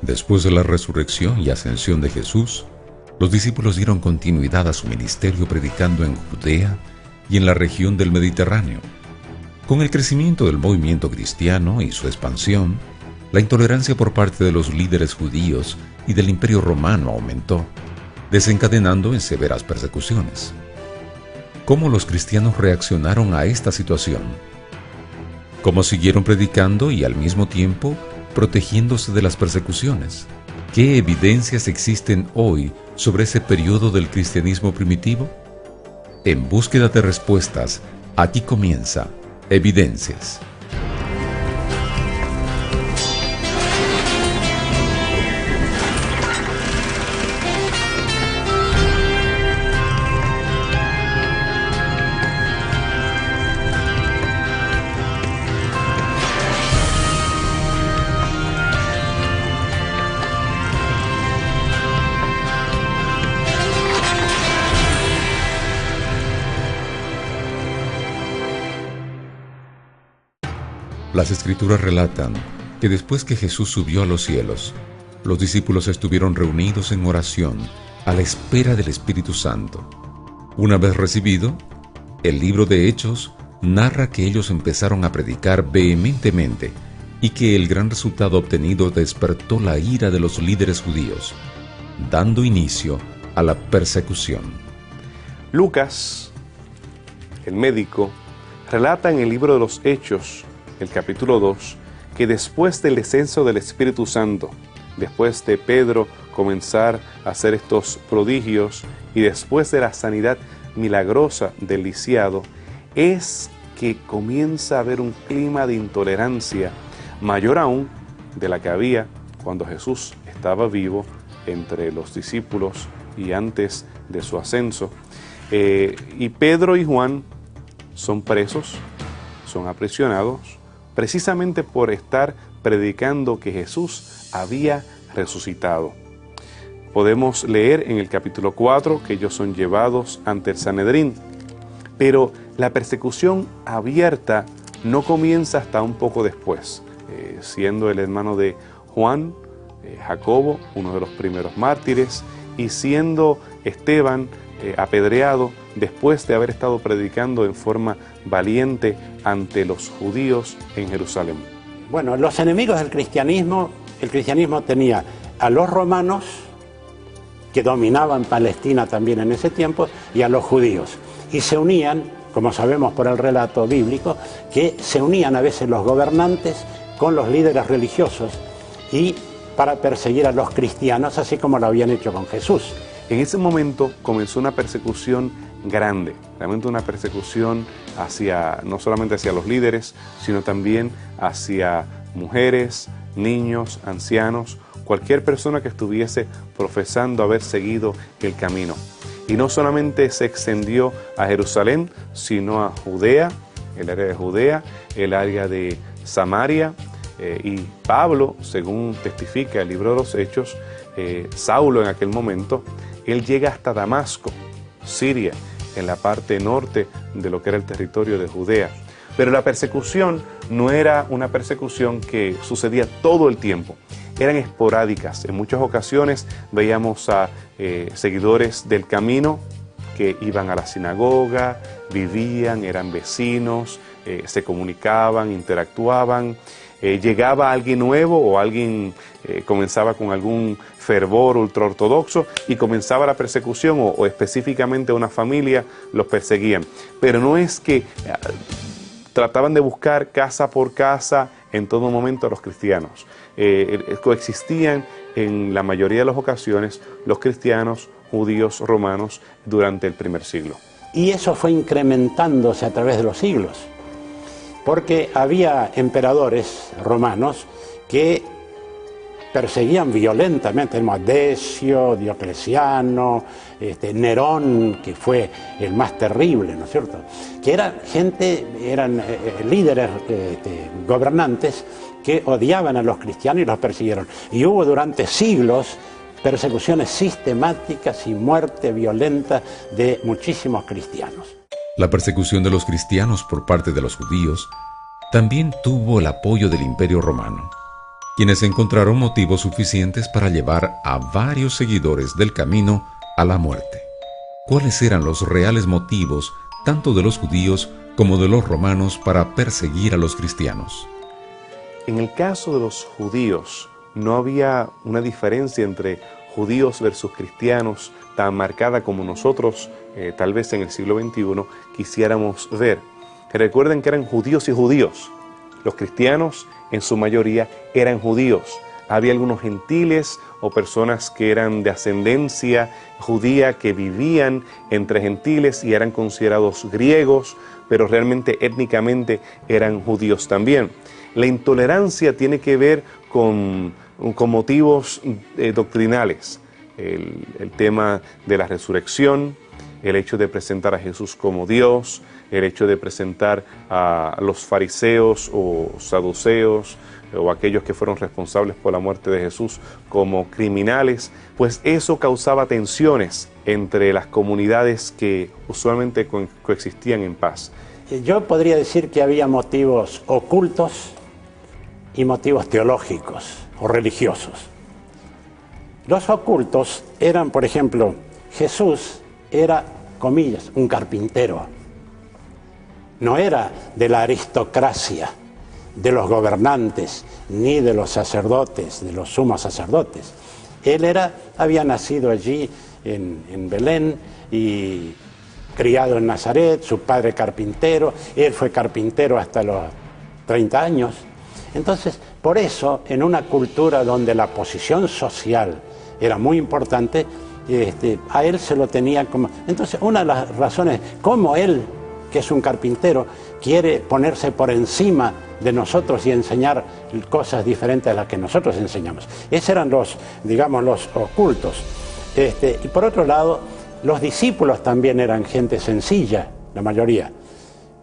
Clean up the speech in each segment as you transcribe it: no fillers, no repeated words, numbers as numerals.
Después de la resurrección y ascensión de Jesús, los discípulos dieron continuidad a su ministerio predicando en Judea y en la región del Mediterráneo. Con el crecimiento del movimiento cristiano y su expansión, la intolerancia por parte de los líderes judíos y del Imperio Romano aumentó, desencadenando en severas persecuciones. ¿Cómo los cristianos reaccionaron a esta situación? ¿Cómo siguieron predicando y al mismo tiempo protegiéndose de las persecuciones? ¿Qué evidencias existen hoy sobre ese periodo del cristianismo primitivo? En búsqueda de respuestas, aquí comienza Evidencias. Las Escrituras relatan que después que Jesús subió a los cielos, los discípulos estuvieron reunidos en oración a la espera del Espíritu Santo. Una vez recibido, el libro de Hechos narra que ellos empezaron a predicar vehementemente y que el gran resultado obtenido despertó la ira de los líderes judíos, dando inicio a la persecución. Lucas, el médico, relata en el libro de los Hechos, el capítulo 2, que después del descenso del Espíritu Santo, después de Pedro comenzar a hacer estos prodigios y después de la sanidad milagrosa del lisiado, es que comienza a haber un clima de intolerancia mayor aún de la que había cuando Jesús estaba vivo entre los discípulos y antes de su ascenso. Y Pedro y Juan son presos, son aprisionados, precisamente por estar predicando que Jesús había resucitado. Podemos leer en el capítulo 4 que ellos son llevados ante el Sanedrín, pero la persecución abierta no comienza hasta un poco después, siendo el hermano de Juan, Jacobo, uno de los primeros mártires, y siendo Esteban apedreado después de haber estado predicando en forma valiente ante los judíos en Jerusalén. Bueno, los enemigos del cristianismo, el cristianismo tenía a los romanos, que dominaban Palestina también en ese tiempo, y a los judíos. Y se unían, como sabemos por el relato bíblico, que se unían a veces los gobernantes con los líderes religiosos y para perseguir a los cristianos, así como lo habían hecho con Jesús. En ese momento comenzó una persecución grande, realmente una persecución no solamente hacia los líderes, sino también hacia mujeres, niños, ancianos, cualquier persona que estuviese profesando haber seguido el camino. Y no solamente se extendió a Jerusalén, sino a Judea, el área de Judea, el área de Samaria, y Pablo, según testifica el libro de los Hechos, Saulo en aquel momento, él llega hasta Damasco, Siria, en la parte norte de lo que era el territorio de Judea. Pero la persecución no era una persecución que sucedía todo el tiempo, eran esporádicas. En muchas ocasiones veíamos a seguidores del camino que iban a la sinagoga, vivían, eran vecinos, se comunicaban, interactuaban. Llegaba alguien nuevo o alguien comenzaba con algún fervor ultraortodoxo y comenzaba la persecución o específicamente una familia los perseguían. Pero no es que trataban de buscar casa por casa en todo momento a los cristianos. Coexistían en la mayoría de las ocasiones los cristianos, judíos, romanos durante el primer siglo. Y eso fue incrementándose a través de los siglos, porque había emperadores romanos que perseguían violentamente. Tenemos a Decio, Diocleciano, Nerón, que fue el más terrible, ¿no es cierto? Que eran líderes, gobernantes que odiaban a los cristianos y los persiguieron. Y hubo durante siglos persecuciones sistemáticas y muerte violenta de muchísimos cristianos. La persecución de los cristianos por parte de los judíos también tuvo el apoyo del Imperio Romano, quienes encontraron motivos suficientes para llevar a varios seguidores del camino a la muerte. ¿Cuáles eran los reales motivos tanto de los judíos como de los romanos para perseguir a los cristianos? En el caso de los judíos, no había una diferencia entre judíos versus cristianos tan marcada como nosotros, tal vez en el siglo XXI, quisiéramos ver. Recuerden que eran judíos y judíos. Los cristianos, en su mayoría, eran judíos. Había algunos gentiles o personas que eran de ascendencia judía que vivían entre gentiles y eran considerados griegos, pero realmente étnicamente eran judíos también. La intolerancia tiene que ver con motivos doctrinales. El tema de la resurrección, el hecho de presentar a Jesús como Dios, el hecho de presentar a los fariseos o saduceos o aquellos que fueron responsables por la muerte de Jesús como criminales, pues eso causaba tensiones entre las comunidades que usualmente coexistían en paz. Yo podría decir que había motivos ocultos y motivos teológicos o religiosos. Los ocultos eran, por ejemplo, Jesús era, comillas, un carpintero. No era de la aristocracia, de los gobernantes, ni de los sacerdotes, de los sumos sacerdotes. Él había nacido allí en Belén y criado en Nazaret, su padre carpintero, él fue carpintero hasta los 30 años. Entonces, por eso, en una cultura donde la posición social era muy importante, a él se lo tenía como... Entonces, una de las razones, como él, que es un carpintero, quiere ponerse por encima de nosotros y enseñar cosas diferentes a las que nosotros enseñamos. Esos eran los ocultos. Y por otro lado, los discípulos también eran gente sencilla, la mayoría,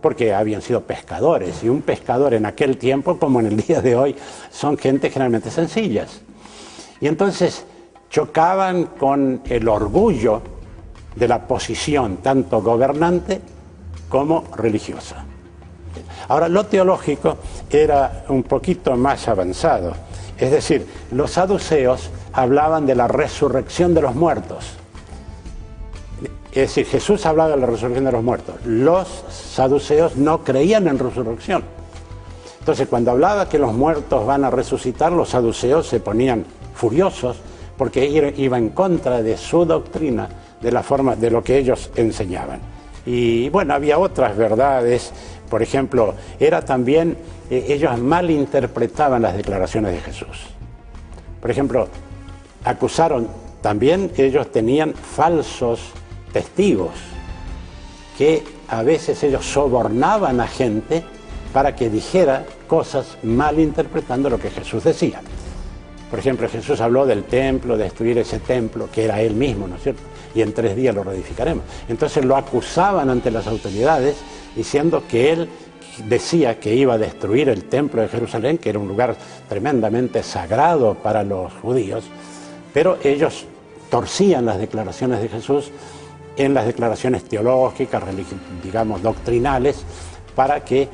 porque habían sido pescadores, y un pescador en aquel tiempo, como en el día de hoy, son gente generalmente sencillas. Y entonces chocaban con el orgullo de la posición, tanto gobernante como religiosa. Ahora, lo teológico era un poquito más avanzado. Es decir, los saduceos hablaban de la resurrección de los muertos. Es decir, Jesús hablaba de la resurrección de los muertos. Los saduceos no creían en resurrección. Entonces, cuando hablaba que los muertos van a resucitar, los saduceos se ponían furiosos porque iba en contra de su doctrina, de la forma de lo que ellos enseñaban. Y bueno, había otras verdades. Por ejemplo, era también, ellos malinterpretaban las declaraciones de Jesús. Por ejemplo, acusaron también que ellos tenían falsos testigos, que a veces ellos sobornaban a gente para que dijera cosas malinterpretando lo que Jesús decía. Por ejemplo, Jesús habló del templo, de destruir ese templo, que era él mismo, ¿no es cierto? Y en 3 días lo reedificaremos. Entonces lo acusaban ante las autoridades diciendo que él decía que iba a destruir el templo de Jerusalén, que era un lugar tremendamente sagrado para los judíos, pero ellos torcían las declaraciones de Jesús en las declaraciones teológicas, digamos, doctrinales, para que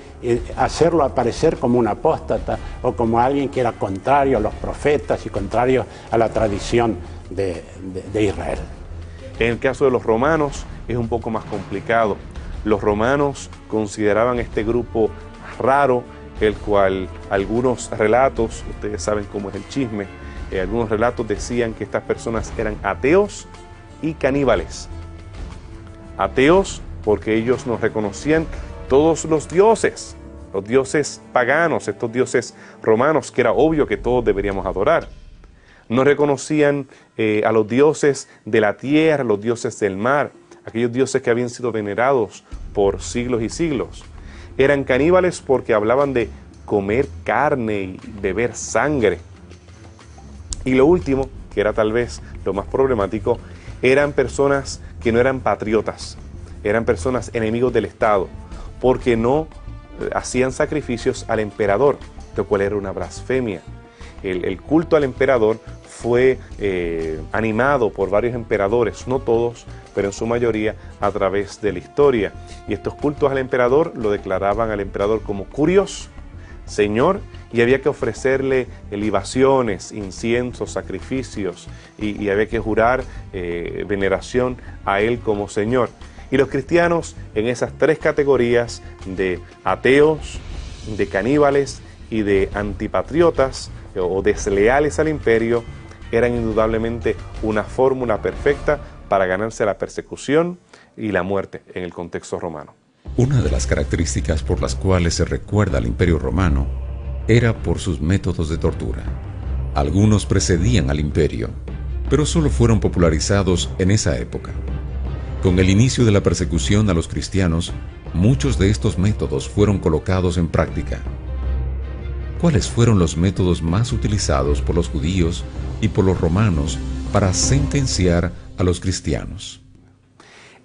hacerlo aparecer como un apóstata o como alguien que era contrario a los profetas y contrario a la tradición de Israel. En el caso de los romanos es un poco más complicado. Los romanos consideraban este grupo raro, el cual algunos relatos, ustedes saben cómo es el chisme, algunos relatos decían que estas personas eran ateos y caníbales. Ateos porque ellos no reconocían todos los dioses paganos, estos dioses romanos, que era obvio que todos deberíamos adorar. No reconocían a los dioses de la tierra, los dioses del mar, aquellos dioses que habían sido venerados por siglos y siglos. Eran caníbales porque hablaban de comer carne y beber sangre. Y lo último, que era tal vez lo más problemático, eran personas que no eran patriotas, eran personas enemigos del Estado, porque no hacían sacrificios al emperador, lo cual era una blasfemia. El culto al emperador fue animado por varios emperadores, no todos, pero en su mayoría a través de la historia. Y estos cultos al emperador lo declaraban al emperador como Curios, Señor, y había que ofrecerle libaciones, inciensos, sacrificios, y había que jurar veneración a Él como Señor. Y los cristianos en esas tres categorías de ateos, de caníbales y de antipatriotas o desleales al imperio, eran indudablemente una fórmula perfecta para ganarse la persecución y la muerte en el contexto romano. Una de las características por las cuales se recuerda al Imperio Romano era por sus métodos de tortura. Algunos precedían al imperio, pero solo fueron popularizados en esa época. Con el inicio de la persecución a los cristianos, muchos de estos métodos fueron colocados en práctica. ¿Cuáles fueron los métodos más utilizados por los judíos y por los romanos para sentenciar a los cristianos?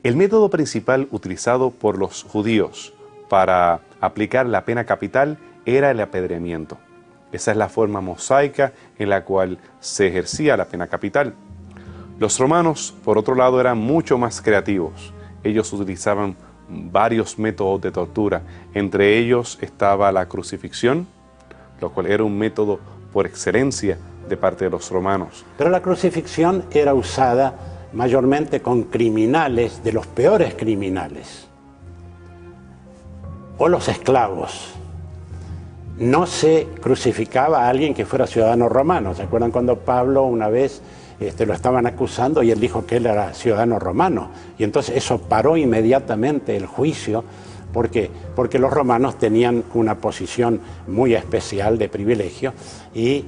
El método principal utilizado por los judíos para aplicar la pena capital era el apedreamiento. Esa es la forma mosaica en la cual se ejercía la pena capital. Los romanos, por otro lado, eran mucho más creativos. Ellos utilizaban varios métodos de tortura. Entre ellos estaba la crucifixión, lo cual era un método por excelencia de parte de los romanos. Pero la crucifixión era usada mayormente con criminales, de los peores criminales, o los esclavos. No se crucificaba a alguien que fuera ciudadano romano. ¿Se acuerdan cuando Pablo una vez lo estaban acusando y él dijo que él era ciudadano romano? Y entonces eso paró inmediatamente el juicio, porque los romanos tenían una posición muy especial de privilegio y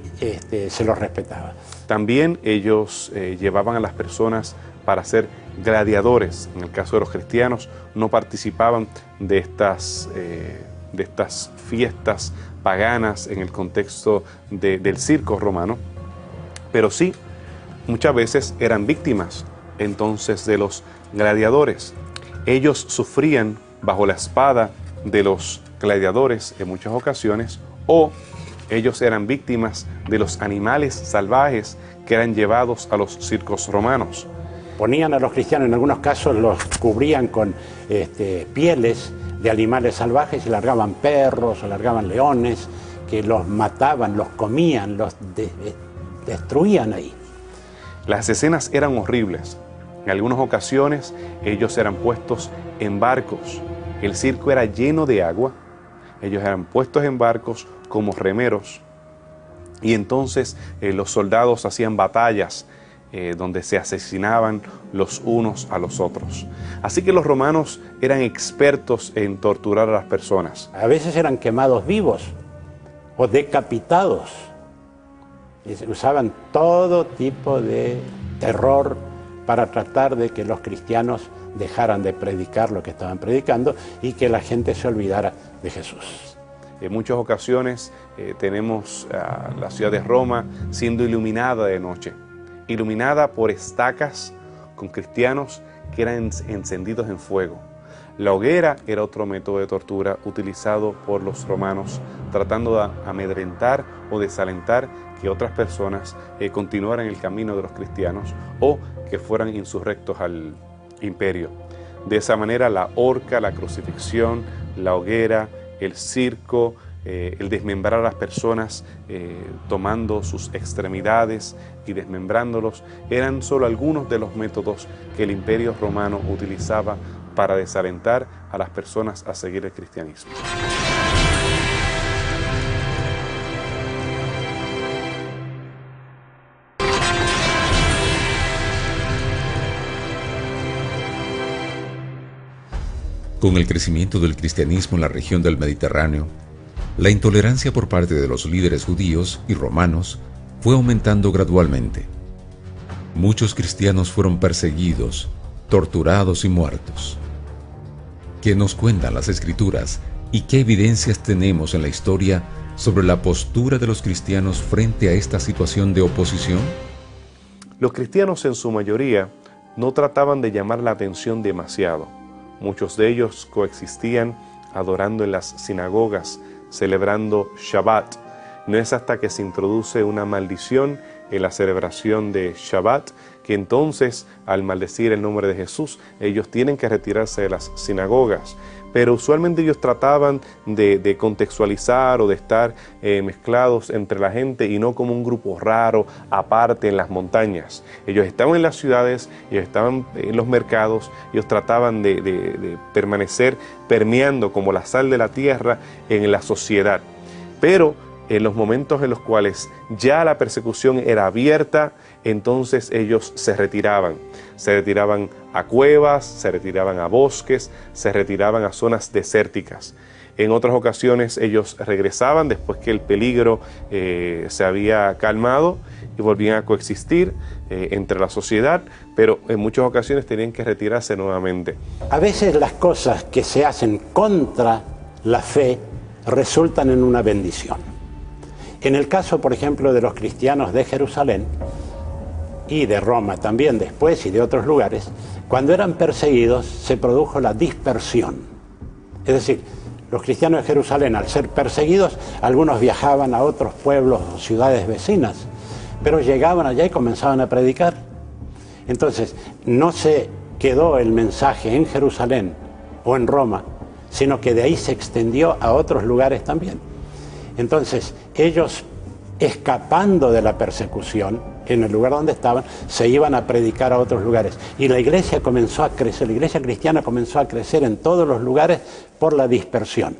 se los respetaba. También ellos llevaban a las personas para ser gladiadores. En el caso de los cristianos, no participaban de estas fiestas paganas en el contexto del circo romano, pero sí, muchas veces eran víctimas entonces de los gladiadores. Ellos sufrían bajo la espada de los gladiadores en muchas ocasiones, o ellos eran víctimas de los animales salvajes que eran llevados a los circos romanos. Ponían a los cristianos, en algunos casos los cubrían con pieles de animales salvajes y largaban perros o largaban leones, que los mataban, los comían, los destruían ahí. Las escenas eran horribles. En algunas ocasiones ellos eran puestos en barcos. El circo era lleno de agua. Ellos eran puestos en barcos como remeros. Y entonces los soldados hacían batallas donde se asesinaban los unos a los otros. Así que los romanos eran expertos en torturar a las personas. A veces eran quemados vivos o decapitados. Usaban todo tipo de terror para tratar de que los cristianos dejaran de predicar lo que estaban predicando y que la gente se olvidara de Jesús. En muchas ocasiones tenemos a la ciudad de Roma siendo iluminada de noche, iluminada por estacas con cristianos que eran encendidos en fuego. La hoguera era otro método de tortura utilizado por los romanos, tratando de amedrentar o desalentar que otras personas continuaran el camino de los cristianos o que fueran insurrectos al imperio. De esa manera la horca, la crucifixión, la hoguera, el circo, el desmembrar a las personas tomando sus extremidades y desmembrándolos, eran solo algunos de los métodos que el imperio romano utilizaba para desalentar a las personas a seguir el cristianismo. Con el crecimiento del cristianismo en la región del Mediterráneo, la intolerancia por parte de los líderes judíos y romanos fue aumentando gradualmente. Muchos cristianos fueron perseguidos, torturados y muertos. ¿Qué nos cuentan las Escrituras y qué evidencias tenemos en la historia sobre la postura de los cristianos frente a esta situación de oposición? Los cristianos en su mayoría no trataban de llamar la atención demasiado. Muchos de ellos coexistían adorando en las sinagogas, celebrando Shabbat. No es hasta que se introduce una maldición en la celebración de Shabbat, que entonces, al maldecir el nombre de Jesús, ellos tienen que retirarse de las sinagogas. Pero usualmente ellos trataban de contextualizar o de estar mezclados entre la gente y no como un grupo raro, aparte en las montañas. Ellos estaban en las ciudades, ellos estaban en los mercados, ellos trataban de permanecer permeando como la sal de la tierra en la sociedad. Pero en los momentos en los cuales ya la persecución era abierta, entonces ellos se retiraban a cuevas, se retiraban a bosques, se retiraban a zonas desérticas. En otras ocasiones ellos regresaban después que el peligro se había calmado y volvían a coexistir entre la sociedad, pero en muchas ocasiones tenían que retirarse nuevamente. A veces las cosas que se hacen contra la fe resultan en una bendición. En el caso, por ejemplo, de los cristianos de Jerusalén y de Roma también después y de otros lugares, cuando eran perseguidos se produjo la dispersión. Es decir, los cristianos de Jerusalén, al ser perseguidos, algunos viajaban a otros pueblos o ciudades vecinas, pero llegaban allá y comenzaban a predicar. Entonces, no se quedó el mensaje en Jerusalén o en Roma, sino que de ahí se extendió a otros lugares también. Entonces, ellos, escapando de la persecución, en el lugar donde estaban, se iban a predicar a otros lugares. Y la iglesia comenzó a crecer, la iglesia cristiana comenzó a crecer en todos los lugares por la dispersión.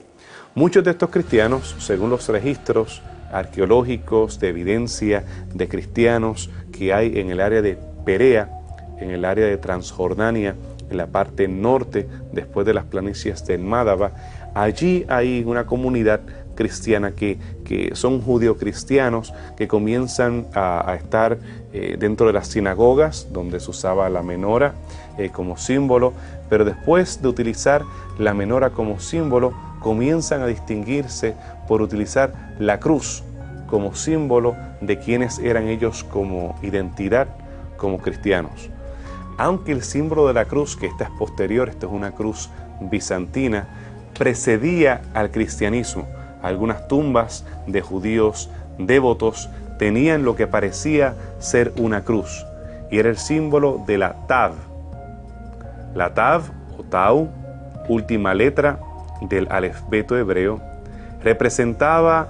Muchos de estos cristianos, según los registros arqueológicos de evidencia de cristianos que hay en el área de Perea, en el área de Transjordania, en la parte norte, después de las planicies del Mádaba, allí hay una comunidad cristiana que son judeocristianos que comienzan a estar dentro de las sinagogas donde se usaba la menora como símbolo, pero después de utilizar la menora como símbolo comienzan a distinguirse por utilizar la cruz como símbolo de quienes eran ellos como identidad, como cristianos. Aunque el símbolo de la cruz, que esta es posterior, esta es una cruz bizantina, precedía al cristianismo. Algunas tumbas de judíos devotos tenían lo que parecía ser una cruz, y era el símbolo de la Tav. La Tav, o Tau, última letra del alfabeto hebreo, representaba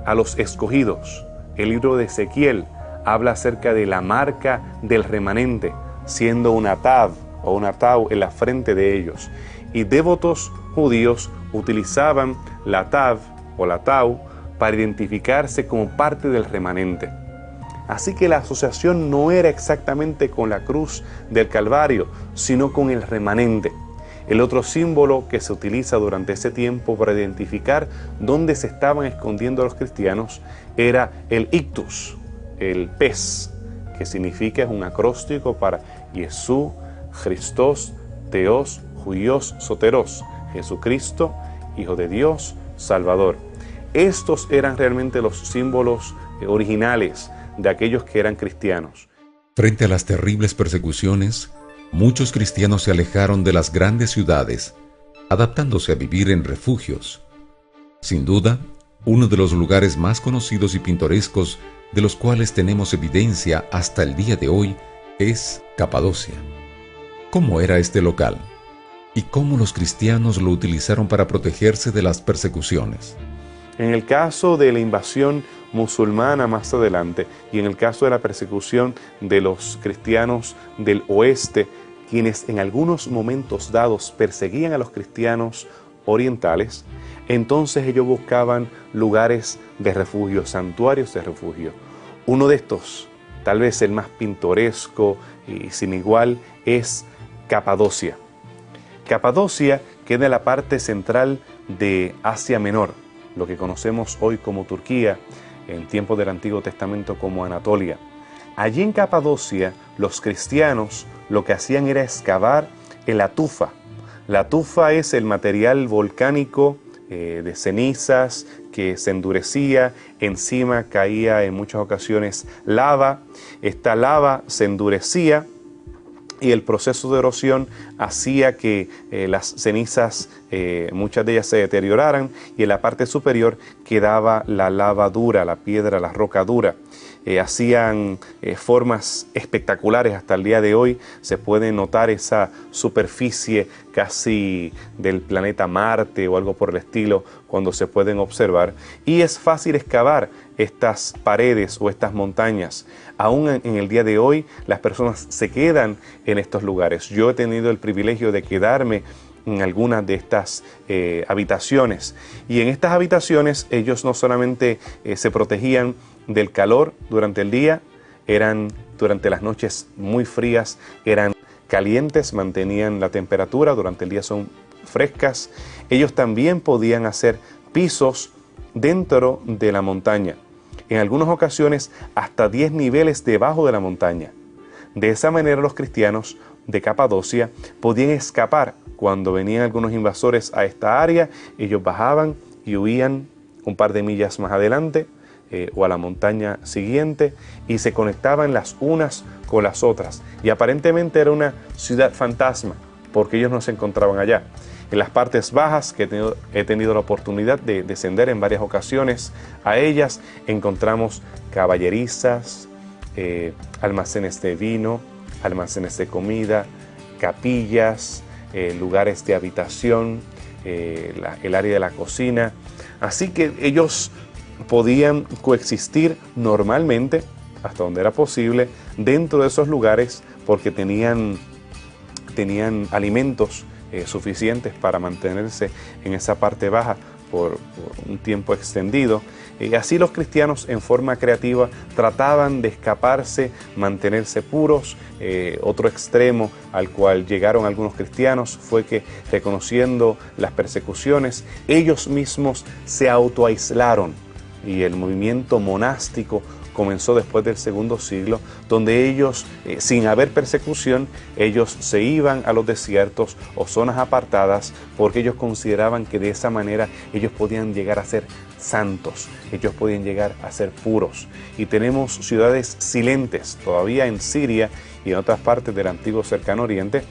a los escogidos. El libro de Ezequiel habla acerca de la marca del remanente, siendo una Tav o una Tau en la frente de ellos. Y devotos judíos utilizaban la Tav o la Tau para identificarse como parte del remanente. Así que la asociación no era exactamente con la cruz del Calvario, sino con el remanente. El otro símbolo que se utiliza durante ese tiempo para identificar dónde se estaban escondiendo los cristianos era el ictus, el pez, que significa, es un acróstico para Jesús, Christos, Teos, Huios, Soteros, Jesucristo, Hijo de Dios, Salvador. Estos eran realmente los símbolos originales de aquellos que eran cristianos. Frente a las terribles persecuciones, muchos cristianos se alejaron de las grandes ciudades, adaptándose a vivir en refugios. Sin duda, uno de los lugares más conocidos y pintorescos de los cuales tenemos evidencia hasta el día de hoy es Capadocia. ¿Cómo era este local? ¿Y cómo los cristianos lo utilizaron para protegerse de las persecuciones? En el caso de la invasión musulmana más adelante y en el caso de la persecución de los cristianos del oeste, quienes en algunos momentos dados perseguían a los cristianos orientales, entonces ellos buscaban lugares de refugio, santuarios de refugio. Uno de estos, tal vez el más pintoresco y sin igual, es Capadocia. Capadocia queda en la parte central de Asia Menor, lo que conocemos hoy como Turquía, en tiempos del Antiguo Testamento como Anatolia. Allí en Capadocia, los cristianos lo que hacían era excavar la tufa. La tufa es el material volcánico de cenizas que se endurecía, encima caía en muchas ocasiones lava. Esta lava se endurecía y el proceso de erosión hacía que las cenizas, muchas de ellas se deterioraran, y en la parte superior quedaba la lava dura, la piedra, la roca dura. Hacían formas espectaculares. Hasta el día de hoy se puede notar esa superficie casi del planeta Marte o algo por el estilo cuando se pueden observar, y es fácil excavar estas paredes o estas montañas. Aún en el día de hoy las personas se quedan en estos lugares. Yo he tenido el privilegio de quedarme en algunas de estas habitaciones, y en estas habitaciones ellos no solamente se protegían del calor durante el día, durante las noches muy frías eran calientes, mantenían la temperatura, durante el día son frescas. Ellos también podían hacer pisos dentro de la montaña, en algunas ocasiones hasta 10 niveles debajo de la montaña. De esa manera los cristianos de Capadocia podían escapar cuando venían algunos invasores a esta área. Ellos bajaban y huían un par de millas más adelante o a la montaña siguiente, y se conectaban las unas con las otras, y aparentemente era una ciudad fantasma porque ellos no se encontraban allá. En las partes bajas, que he tenido la oportunidad de descender en varias ocasiones a ellas, encontramos caballerizas, almacenes de vino, almacenes de comida, capillas, lugares de habitación, el área de la cocina. Así que ellos podían coexistir normalmente, hasta donde era posible, dentro de esos lugares, porque tenían alimentos suficientes para mantenerse en esa parte baja por un tiempo extendido. Y así los cristianos, en forma creativa, trataban de escaparse, mantenerse puros. Otro extremo al cual llegaron algunos cristianos fue que, reconociendo las persecuciones, ellos mismos se autoaislaron, y el movimiento monástico comenzó después del segundo siglo, donde ellos, sin haber persecución, ellos se iban a los desiertos o zonas apartadas, porque ellos consideraban que de esa manera ellos podían llegar a ser santos, ellos podían llegar a ser puros. Y tenemos ciudades silentes todavía en Siria y en otras partes del antiguo Cercano Oriente,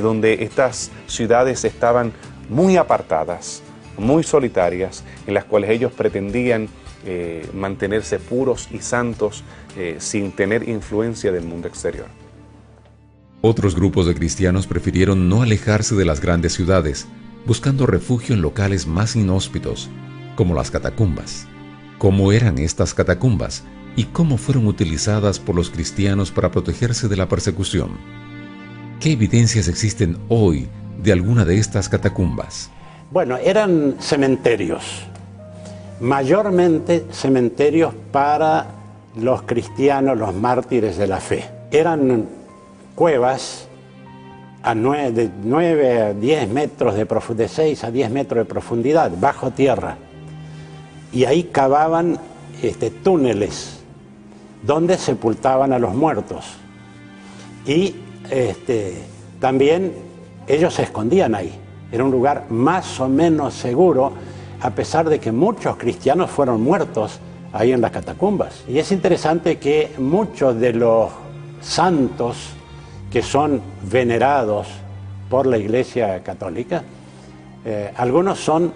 donde estas ciudades estaban muy apartadas, muy solitarias, en las cuales ellos pretendían mantenerse puros y santos sin tener influencia del mundo exterior. Otros grupos de cristianos prefirieron no alejarse de las grandes ciudades, buscando refugio en locales más inhóspitos, como las catacumbas. ¿Cómo eran estas catacumbas y cómo fueron utilizadas por los cristianos para protegerse de la persecución? ¿Qué evidencias existen hoy de alguna de estas catacumbas? Bueno, eran cementerios, mayormente cementerios para los cristianos, los mártires de la fe. Eran cuevas de 9 a 10 metros de 6 a 10 metros de profundidad, bajo tierra. Y ahí cavaban túneles donde sepultaban a los muertos. Y también ellos se escondían ahí. Era un lugar más o menos seguro, a pesar de que muchos cristianos fueron muertos ahí en las catacumbas. Y es interesante que muchos de los santos que son venerados por la Iglesia Católica, algunos son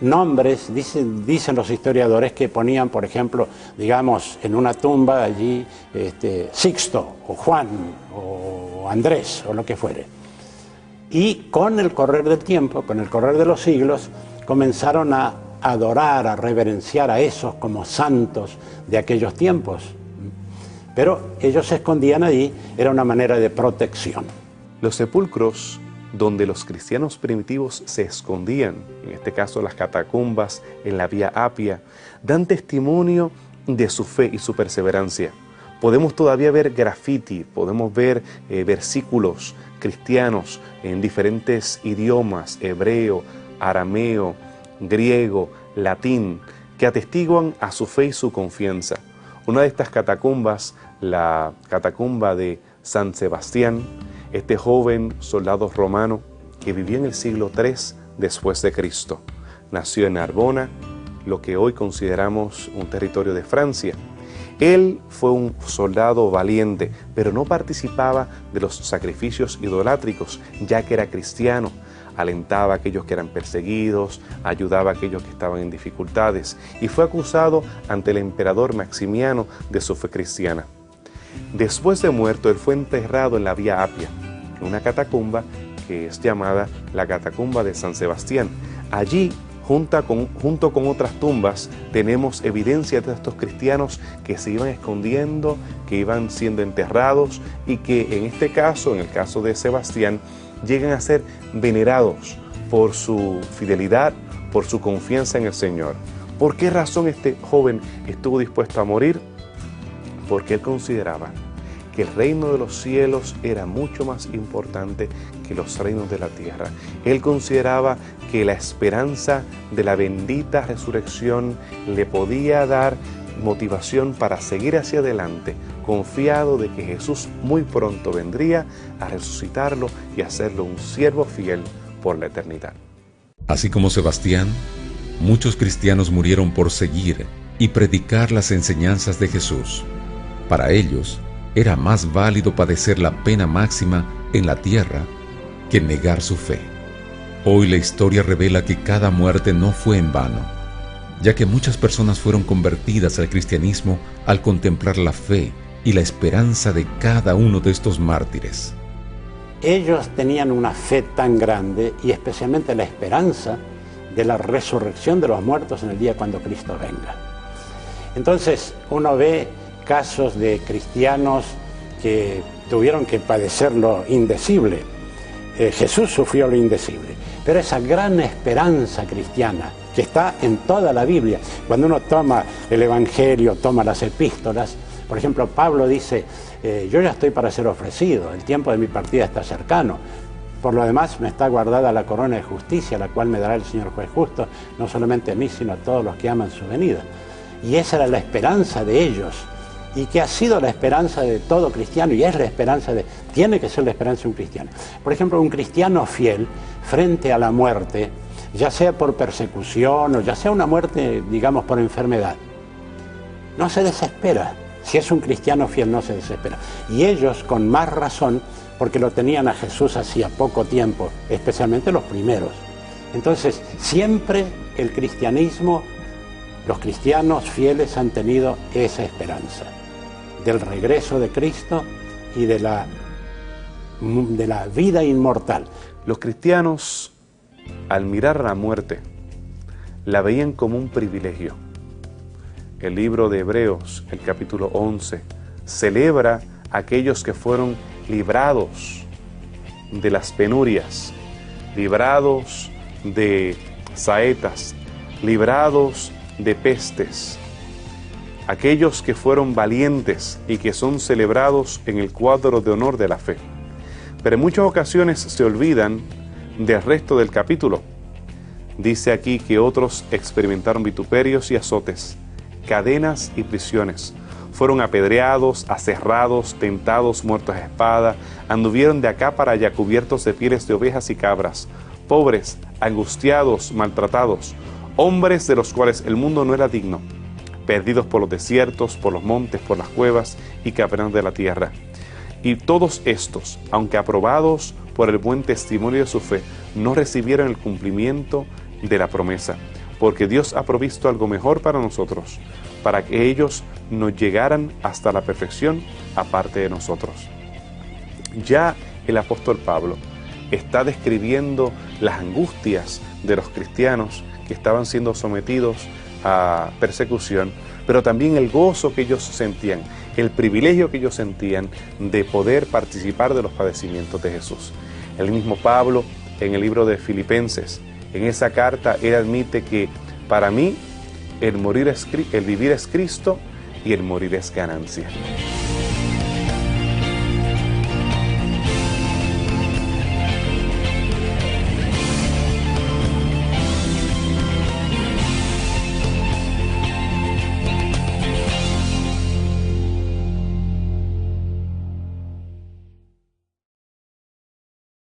nombres, dicen los historiadores, que ponían, por ejemplo, digamos, en una tumba allí Sixto, o Juan, o Andrés, o lo que fuere. Y con el correr del tiempo, con el correr de los siglos, comenzaron a adorar, a reverenciar a esos como santos de aquellos tiempos. Pero ellos se escondían allí, era una manera de protección. Los sepulcros donde los cristianos primitivos se escondían, en este caso las catacumbas en la Vía Apia, dan testimonio de su fe y su perseverancia. Podemos todavía ver graffiti, podemos ver versículos cristianos en diferentes idiomas, hebreo, arameo, griego, latín, que atestiguan a su fe y su confianza. Una de estas catacumbas, la catacumba de San Sebastián, este joven soldado romano que vivió en el siglo III después de Cristo. Nació en Narbona, lo que hoy consideramos un territorio de Francia. Él fue un soldado valiente, pero no participaba de los sacrificios idolátricos, ya que era cristiano. Alentaba a aquellos que eran perseguidos, ayudaba a aquellos que estaban en dificultades y fue acusado ante el emperador Maximiano de su fe cristiana. Después de muerto, él fue enterrado en la Vía Apia, en una catacumba que es llamada la Catacumba de San Sebastián. Allí, junto con otras tumbas, tenemos evidencia de estos cristianos que se iban escondiendo, que iban siendo enterrados y que en este caso, en el caso de Sebastián, llegan a ser venerados por su fidelidad, por su confianza en el Señor. ¿Por qué razón este joven estuvo dispuesto a morir? Porque él consideraba que el reino de los cielos era mucho más importante que los reinos de la tierra. Él consideraba que la esperanza de la bendita resurrección le podía dar motivación para seguir hacia adelante, confiado de que Jesús muy pronto vendría a resucitarlo y hacerlo un siervo fiel por la eternidad. Así como Sebastián, muchos cristianos murieron por seguir y predicar las enseñanzas de Jesús. Para ellos, era más válido padecer la pena máxima en la tierra que negar su fe. Hoy la historia revela que cada muerte no fue en vano, ya que muchas personas fueron convertidas al cristianismo al contemplar la fe y la esperanza de cada uno de estos mártires. Ellos tenían una fe tan grande y especialmente la esperanza de la resurrección de los muertos en el día cuando Cristo venga. Entonces uno ve casos de cristianos que tuvieron que padecer lo indecible. Jesús sufrió lo indecible, pero esa gran esperanza cristiana que está en toda la Biblia, cuando uno toma el Evangelio, toma las epístolas, por ejemplo, Pablo dice, yo ya estoy para ser ofrecido, el tiempo de mi partida está cercano. Por lo demás, me está guardada la corona de justicia, la cual me dará el Señor juez justo, no solamente a mí, sino a todos los que aman su venida. Y esa era la esperanza de ellos, y que ha sido la esperanza de todo cristiano, y es la esperanza tiene que ser la esperanza de un cristiano. Por ejemplo, un cristiano fiel, frente a la muerte, ya sea por persecución, o ya sea una muerte, digamos, por enfermedad, no se desespera. Si es un cristiano fiel, no se desespera. Y ellos, con más razón, porque lo tenían a Jesús hacía poco tiempo, especialmente los primeros. Entonces, siempre el cristianismo, los cristianos fieles han tenido esa esperanza del regreso de Cristo y de la vida inmortal. Los cristianos, al mirar la muerte, la veían como un privilegio. El libro de Hebreos, el capítulo 11, celebra a aquellos que fueron librados de las penurias, librados de saetas, librados de pestes, aquellos que fueron valientes y que son celebrados en el cuadro de honor de la fe. Pero en muchas ocasiones se olvidan del resto del capítulo. Dice aquí que otros experimentaron vituperios y azotes, cadenas y prisiones. Fueron apedreados, aserrados, tentados, muertos a espada, anduvieron de acá para allá cubiertos de pieles de ovejas y cabras, pobres, angustiados, maltratados, hombres de los cuales el mundo no era digno, perdidos por los desiertos, por los montes, por las cuevas y cavernas de la tierra. Y todos estos, aunque aprobados por el buen testimonio de su fe, no recibieron el cumplimiento de la promesa, porque Dios ha provisto algo mejor para nosotros, para que ellos nos llegaran hasta la perfección aparte de nosotros. Ya el apóstol Pablo está describiendo las angustias de los cristianos que estaban siendo sometidos a persecución, pero también el gozo que ellos sentían, el privilegio que ellos sentían de poder participar de los padecimientos de Jesús. El mismo Pablo, en el libro de Filipenses, en esa carta, él admite que para mí el vivir es Cristo y el morir es ganancia.